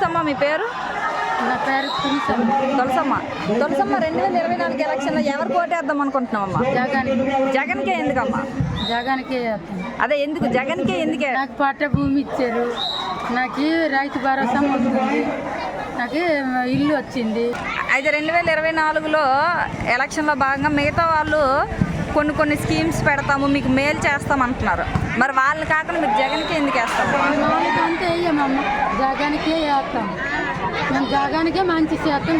అమ్మ మీ పేరు? నా పేరు తులసమ్మ. 2024 ఎలక్షన్లో ఎవరు ఓటేద్దాం అనుకుంటున్నావమ్మా? జగన్కే. ఎందుకమ్మా? జగన్కే. అదే ఎందుకు జగన్కే? ఎందుకే? నాకు పట్ట భూమి ఇచ్చారు, నాకు రైతు భరోసా వస్తుంది, నాకు ఇల్లు వచ్చింది. అయితే 2024లో ఎలక్షన్లో భాగంగా మిగతా వాళ్ళు కొన్ని స్కీమ్స్ పెడతాము, మీకు మేలు చేస్తాం అంటున్నారు. మరి వాళ్ళు కాకుండా మీరు జగన్కే ఎందుకు వేస్తాము? అంతే వేయమమ్మ, జగన్కే వేస్తాం. మేము జగన్కే మంచి చేస్తాం,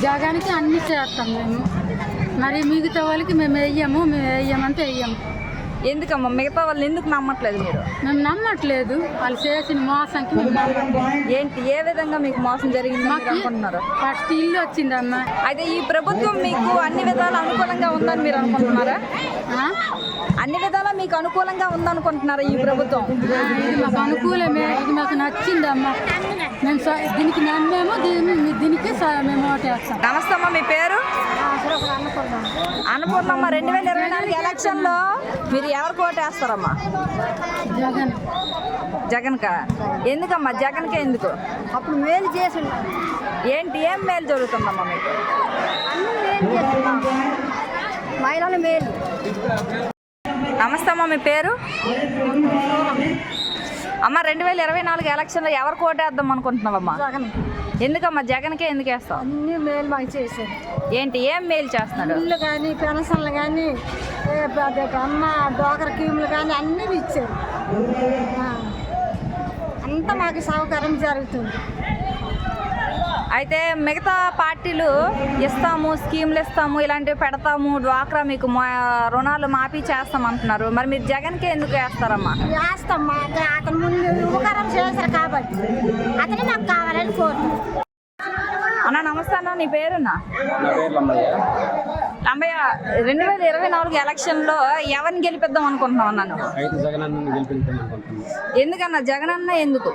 జగన్కి అన్ని చేస్తాం మేము. మరి మిగతా వాళ్ళకి మేము వేయమంటే వేయము. ఎందుకమ్మా మిగతా వాళ్ళని ఎందుకు నమ్మట్లేదు మీరు? మేము నమ్మట్లేదు, వాళ్ళు చేసిన మోసంకి మేము నమ్మట్లేదు. ఏంటి, ఏ విధంగా మీకు మోసం జరిగింది అనుకుంటున్నారు? ఫస్ట్ ఇల్లు వచ్చిందమ్మా. అయితే ఈ ప్రభుత్వం మీకు అన్ని విధాలు అనుకూలంగా ఉందని మీరు అనుకుంటున్నారా? అన్ని విధాలా మీకు అనుకూలంగా ఉందనుకుంటున్నారా ఈ ప్రభుత్వం? ఇది మాకు అనుకూలమే, ఇది మాకు నచ్చిందమ్మా. మేము దీనికి నమ్మేమో, దీనికి మేము ఓటేస్తాం. నమస్తే అమ్మా మీ పేరు? అన్నపూర్ణమ్మ. 2024 ఎలక్షన్లో మీరు ఎవరికి ఓటేస్తారమ్మా? జగన్. జగన్కా? ఎందుకమ్మా జగన్కే ఎందుకు? అప్పుడు మేలు చేసి ఏంటి, ఏం మేలు జరుగుతుందమ్మా మీకు? మహిళల మేలు. నమస్తే అమ్మ మీ పేరు? అమ్మ 2024 ఎలక్షన్లో ఎవరికి ఓటేద్దాం అనుకుంటున్నావమ్మా? ఎందుకమ్మా జగన్కే ఎందుకు వేస్తావు? అన్ని మేలు మాకు చేశారు. ఏంటి, ఏం మేలు చేస్తున్నాడు? ఇల్లు కానీ, పెన్షన్లు కానీ, అమ్మ డోకర్ స్కీములు కానీ అన్నీ ఇచ్చారు. అంతా మాకు సౌకర్యం జరుగుతుంది. అయితే మిగతా పార్టీలు ఇస్తాము, స్కీమ్లు ఇస్తాము, ఇలాంటివి పెడతాము, డ్వాక్రా మీకు రుణాలు మాఫీ చేస్తాం అంటున్నారు. మరి మీరు జగన్కే ఎందుకు వేస్తారమ్మా? వేస్తామ్మా, అతను ముందు ఉపకారం చేశారు కాబట్టి అతనే మాకు కావాలని కోరుతున్నాం. అన్న నమస్తే అన్న, నీ పేరున్నా? నా పేరు లంబయ్య. లంబయ్య, 2024 ఎలక్షన్లో ఎవరిని గెలిపిద్దాం అనుకుంటున్నావు అన్నాను? అయితే జగన్ అన్నని గెలిపిద్దాం అనుకుంటున్నాను. ఎందుకన్నా జగన్ అన్న ఎందుకు?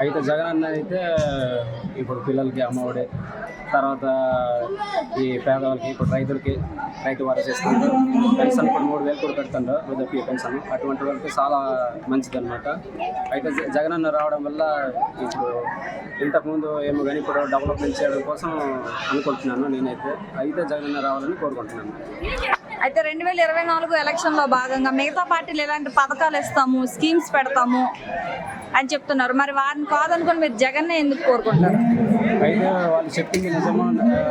అయితే జగన్ అన్న అయితే ఇప్పుడు పిల్లలకి అమ్మఒడి, తర్వాత ఈ పేదవాళ్ళకి, ఇప్పుడు రైతు భరోసా ఇస్తుంది, పెన్షన్ ఇప్పుడు 3000 కూడా పెడుతుండ్రు, వృద్ధాప్య పెన్షన్. అటువంటి వాళ్ళకి చాలా మంచిది అనమాట. అయితే జగన్ అన్న రావడం వల్ల ఇప్పుడు ఇంతకుముందు ఏమో కానీ ఇప్పుడు డెవలప్మెంట్ చేయడం కోసం అనుకుంటున్నాను నేనైతే. అయితే జగన్ అన్న రావాలని కోరుకుంటున్నాను. అయితే 2024 ఎలక్షన్లో భాగంగా మిగతా పార్టీలు ఎలాంటి పథకాలు ఇస్తాము, స్కీమ్స్ పెడతాము అని చెప్తున్నారు. మరి వారిని కాదనుకొని మీరు జగన్నే ఎందుకు కోరుకుంటారు? అయితే వాళ్ళు చెప్పింది నిజమో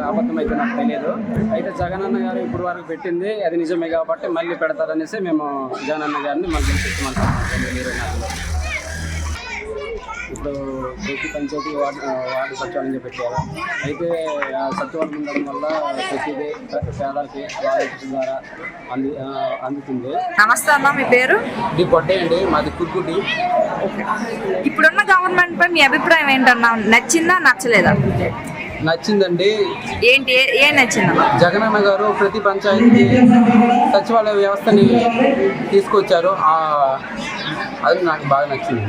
అబద్ధం అయితే నాకు తెలియదు. అయితే జగన్ అన్న గారు ఇప్పుడు వరకు పెట్టింది అది నిజమే కాబట్టి మళ్ళీ పెడతారనేసి మేము జగన్ అన్న గారిని మళ్ళీ చెప్తామంటాం. ఇప్పుడు ప్రతి పంచాయతీ వార్డు సచివాలయం పెట్టారు. అయితే ఆ సచివాలయం ఉండడం వల్ల ప్రతిదీ పేదలకి వాలంటీర్స్ ద్వారా అందుతుంది. నమస్తే అన్న మీ పేరు? డి పొట్టే అండి, మాది కుర్కుడి. ఇప్పుడున్న గవర్నమెంట్ పై మీ అభిప్రాయం ఏంటన్నా? నచ్చిందా నచ్చలేదా? నచ్చిందండి. ఏంటి, ఏం నచ్చిందమ్మా? జగనన్న గారు ప్రతి పంచాయతీ సచివాలయ వ్యవస్థని తీసుకొచ్చారు, అది నాకు బాగా నచ్చింది.